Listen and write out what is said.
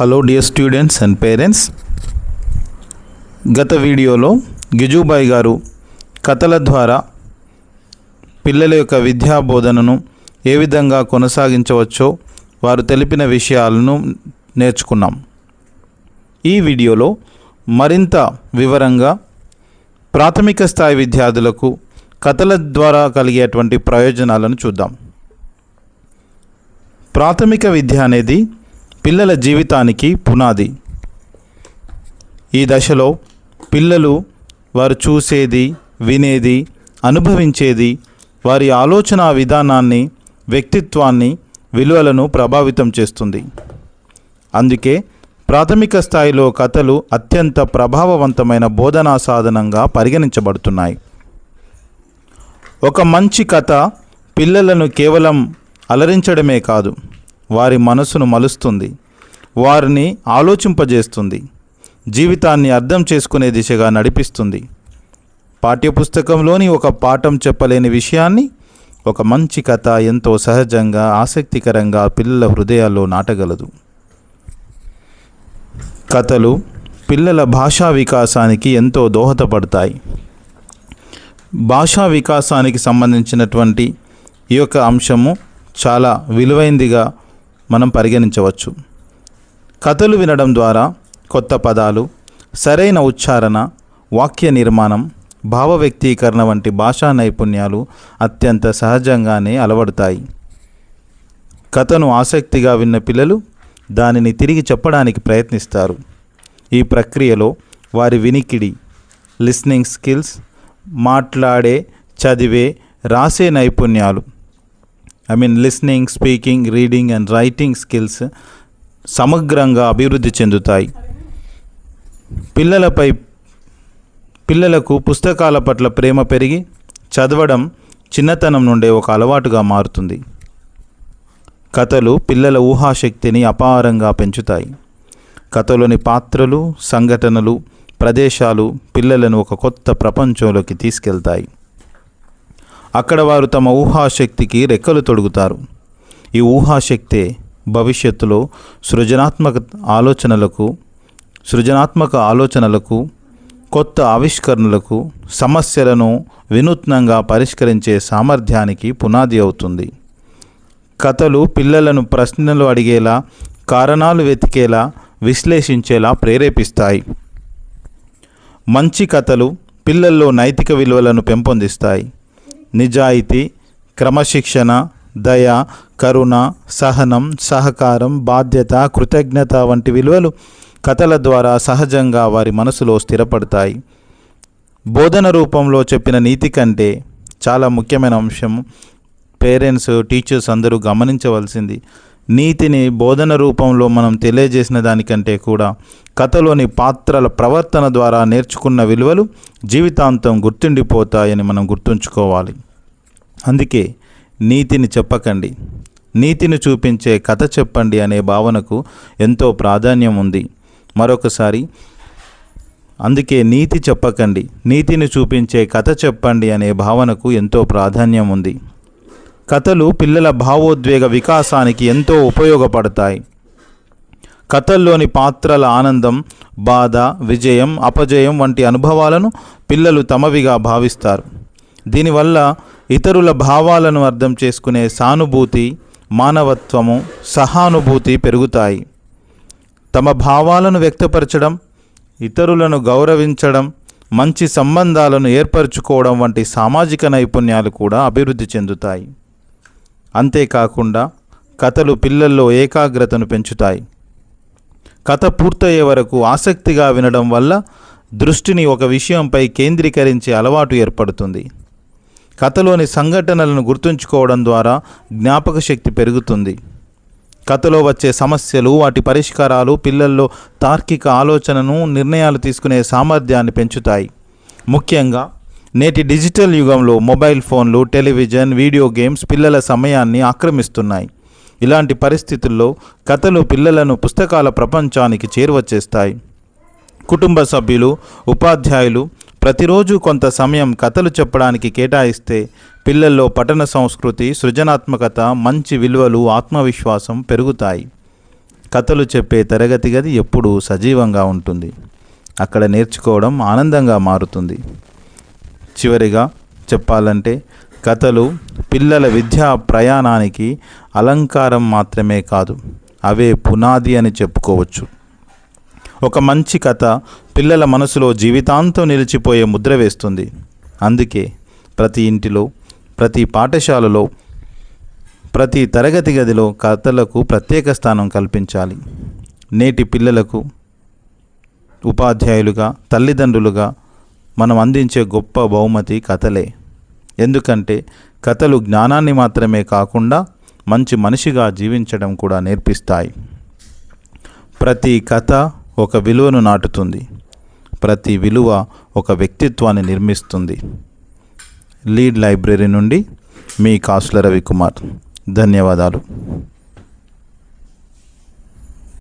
Hello dear students and parents. గత వీడియోలో గిజుబాయ్ గారు కథల ద్వారా పిల్లల యొక్క విద్యా బోధనను ఏ విధంగా కొనసాగించవచ్చో వారు తెలిపిన విషయాలను నేర్చుకున్నాం. ఈ వీడియోలో మరింత వివరంగా ప్రాథమిక స్థాయి విద్యార్థులకు కథల ద్వారా కలిగేటువంటి ప్రయోజనాలను చూద్దాం. ప్రాథమిక విద్య అనేది పిల్లల జీవితానికి పునాది. ఈ దశలో పిల్లలు వారు చూసేది, వినేది, అనుభవించేది వారి ఆలోచన విధానాన్ని, వ్యక్తిత్వాన్ని, విలువలను ప్రభావితం చేస్తుంది. అందుకే ప్రాథమిక స్థాయిలో కథలు అత్యంత ప్రభావవంతమైన బోధనా సాధనంగా పరిగణించబడుతున్నాయి. ఒక మంచి కథ పిల్లలను కేవలం అలరించడమే కాదు, వారి మనసును మలుస్తుంది, వారిని ఆలోచింపజేస్తుంది, జీవితాన్ని అర్థం చేసుకునే దిశగా నడిపిస్తుంది. పాఠ్యపుస్తకంలోని ఒక పాఠం చెప్పలేని విషయాన్ని ఒక మంచి కథ ఎంతో సహజంగా, ఆసక్తికరంగా పిల్లల హృదయాల్లో నాటగలదు. కథలు పిల్లల భాషా వికాసానికి ఎంతో దోహదపడతాయి. భాషా వికాసానికి సంబంధించినటువంటి ఈ యొక్క అంశము చాలా విలువైందిగా మనం పరిగణించవచ్చు. కథలు వినడం ద్వారా కొత్త పదాలు, సరైన ఉచ్చారణ, వాక్య నిర్మాణం, భావ వ్యక్తీకరణ వంటి భాషా నైపుణ్యాలు అత్యంత సహజంగానే అలవడతాయి. కథను ఆసక్తిగా విన్న పిల్లలు దానిని తిరిగి చెప్పడానికి ప్రయత్నిస్తారు. ఈ ప్రక్రియలో వారి వినికిడి, లిస్నింగ్ స్కిల్స్, మాట్లాడే, చదివే, రాసే నైపుణ్యాలు listening, speaking, reading and writing skills సమగ్రంగా అభివృద్ధి చెందుతాయి. పిల్లలకు పుస్తకాల పట్ల ప్రేమ పెరిగి చదవడం చిన్నతనం నుండే ఒక అలవాటుగా మారుతుంది. కథలు పిల్లల ఊహాశక్తిని అపారంగా పెంచుతాయి. కథలోని పాత్రలు, సంఘటనలు, ప్రదేశాలు పిల్లలను ఒక కొత్త ప్రపంచంలోకి తీసుకెళ్తాయి. అక్కడ వారు తమ ఊహాశక్తికి రెక్కలు తొడుగుతారు. ఈ ఊహాశక్తే భవిష్యత్తులో సృజనాత్మక ఆలోచనలకు, కొత్త ఆవిష్కరణలకు, సమస్యలను వినూత్నంగా పరిష్కరించే సామర్థ్యానికి పునాది అవుతుంది. కథలు పిల్లలను ప్రశ్నలు అడిగేలా, కారణాలు వెతికేలా, విశ్లేషించేలా ప్రేరేపిస్తాయి. మంచి కథలు పిల్లల్లో నైతిక విలువలను పెంపొందిస్తాయి. నిజాయితీ, క్రమశిక్షణ, దయ, కరుణ, సహనం, సహకారం, బాధ్యత, కృతజ్ఞత వంటి విలువలు కథల ద్వారా సహజంగా వారి మనసులో స్థిరపడతాయి. బోధన రూపంలో చెప్పిన నీతి కంటే చాలా ముఖ్యమైన అంశం పేరెంట్స్, టీచర్స్ అందరూ గమనించవలసింది. నీతిని బోధన రూపంలో మనం తెలియజేసిన దానికంటే కూడా కథలోని పాత్రల ప్రవర్తన ద్వారా నేర్చుకున్న విలువలు జీవితాంతం గుర్తుండిపోతాయని మనం గుర్తుంచుకోవాలి. అందుకే నీతిని చెప్పకండి, నీతిని చూపించే కథ చెప్పండి అనే భావనకు ఎంతో ప్రాధాన్యం ఉంది. మరొకసారి, అందుకే నీతి చెప్పకండి, నీతిని చూపించే కథ చెప్పండి అనే భావనకు ఎంతో ప్రాధాన్యం ఉంది. కథలు పిల్లల భావోద్వేగ వికాసానికి ఎంతో ఉపయోగపడతాయి. కథల్లోని పాత్రల ఆనందం, బాధ, విజయం, అపజయం వంటి అనుభవాలను పిల్లలు తమవిగా భావిస్తారు. దీనివల్ల ఇతరుల భావాలను అర్థం చేసుకునే సానుభూతి, మానవత్వము, సహానుభూతి పెరుగుతాయి. తమ భావాలను వ్యక్తపరచడం, ఇతరులను గౌరవించడం, మంచి సంబంధాలను ఏర్పరచుకోవడం వంటి సామాజిక నైపుణ్యాలు కూడా అభివృద్ధి చెందుతాయి. అంతేకాకుండా కథలు పిల్లల్లో ఏకాగ్రతను పెంచుతాయి. కథ పూర్తయ్యే వరకు ఆసక్తిగా వినడం వల్ల దృష్టిని ఒక విషయంపై కేంద్రీకరించే అలవాటు ఏర్పడుతుంది. కథలోని సంఘటనలను గుర్తుంచుకోవడం ద్వారా జ్ఞాపక శక్తి పెరుగుతుంది. కథలో వచ్చే సమస్యలు, వాటి పరిష్కారాలు పిల్లల్లో తార్కిక ఆలోచనను, నిర్ణయాలు తీసుకునే సామర్థ్యాన్ని పెంచుతాయి. ముఖ్యంగా నేటి డిజిటల్ యుగంలో మొబైల్ ఫోన్లు, టెలివిజన్, వీడియో గేమ్స్ పిల్లల సమయాన్ని ఆక్రమిస్తున్నాయి. ఇలాంటి పరిస్థితుల్లో కథలు పిల్లలను పుస్తకాల ప్రపంచానికి చేరువచేస్తాయి. కుటుంబ సభ్యులు, ఉపాధ్యాయులు ప్రతిరోజు కొంత సమయం కథలు చెప్పడానికి కేటాయిస్తే పిల్లల్లో పఠన సంస్కృతి, సృజనాత్మకత, మంచి విలువలు, ఆత్మవిశ్వాసం పెరుగుతాయి. కథలు చెప్పే తరగతి గది ఎప్పుడూ సజీవంగా ఉంటుంది. అక్కడ నేర్చుకోవడం ఆనందంగా మారుతుంది. చివరిగా చెప్పాలంటే కథలు పిల్లల విద్యా ప్రయాణానికి అలంకారం మాత్రమే కాదు, అవే పునాది అని చెప్పుకోవచ్చు. ఒక మంచి కథ పిల్లల మనసులో జీవితాంతం నిలిచిపోయే ముద్ర వేస్తుంది. అందుకే ప్రతి ఇంటిలో, ప్రతి పాఠశాలలో, ప్రతి తరగతి గదిలో కథలకు ప్రత్యేక స్థానం కల్పించాలి. నేటి పిల్లలకు ఉపాధ్యాయులుగా, తల్లిదండ్రులుగా మనం అందించే గొప్ప బహుమతి కథలే. ఎందుకంటే కథలు జ్ఞానాన్ని మాత్రమే కాకుండా మంచి మనిషిగా జీవించడం కూడా నేర్పిస్తాయి. ప్రతి కథ ఒక విలువను నాటుతుంది. ప్రతి విలువ ఒక వ్యక్తిత్వాన్ని నిర్మిస్తుంది. లీడ్ లైబ్రరీ నుండి మీ కాసుల రవికుమార్. ధన్యవాదాలు.